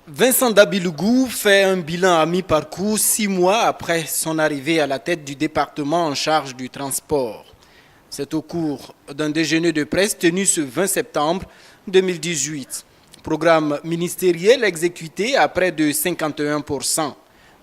Vincent Dabilougou fait un bilan à mi-parcours 6 mois après son arrivée à la tête du département en charge du transport. C'est au cours d'un déjeuner de presse tenu ce 20 septembre 2018. Programme ministériel exécuté à près de 51%.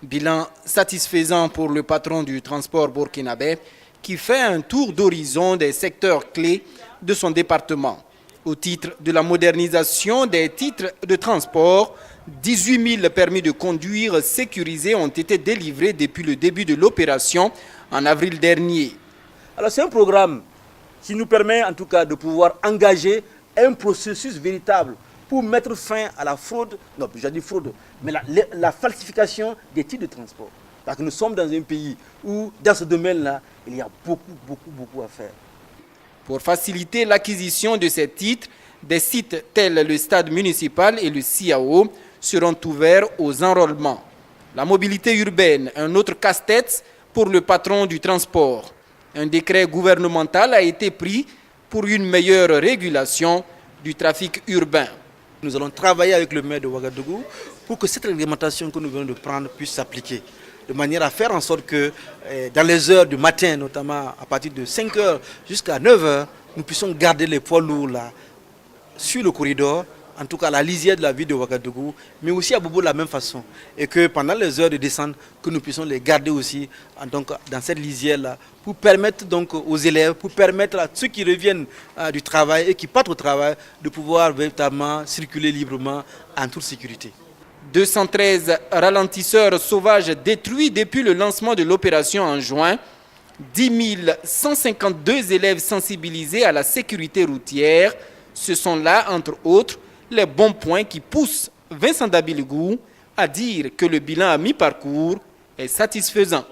Bilan satisfaisant pour le patron du transport burkinabé qui fait un tour d'horizon des secteurs clés de son département. Au titre de la modernisation des titres de transport, 18 000 permis de conduire sécurisés ont été délivrés depuis le début de l'opération en avril dernier. Alors c'est un programme qui nous permet en tout cas de pouvoir engager un processus véritable pour mettre fin à la fraude, non, j'ai dit fraude, mais la falsification des titres de transport. Parce que nous sommes dans un pays où, dans ce domaine-là, il y a beaucoup à faire. Pour faciliter l'acquisition de ces titres, des sites tels le stade municipal et le CIAO seront ouverts aux enrôlements. La mobilité urbaine, un autre casse-tête pour le patron du transport. Un décret gouvernemental a été pris pour une meilleure régulation du trafic urbain. Nous allons travailler avec le maire de Ouagadougou pour que cette réglementation que nous venons de prendre puisse s'appliquer. De manière à faire en sorte que dans les heures du matin, notamment à partir de 5 h jusqu'à 9 h, nous puissions garder les poids lourds là, sur le corridor, en tout cas à la lisière de la ville de Ouagadougou, mais aussi à Bobo de la même façon. Et que pendant les heures de descente, que nous puissions les garder aussi donc, dans cette lisière-là, pour permettre donc aux élèves, pour permettre à ceux qui reviennent du travail et qui partent au travail, de pouvoir véritablement circuler librement en toute sécurité. 213 ralentisseurs sauvages détruits depuis le lancement de l'opération en juin. 10 152 élèves sensibilisés à la sécurité routière. Ce sont là, entre autres, les bons points qui poussent Vincent Dabilougou à dire que le bilan à mi-parcours est satisfaisant.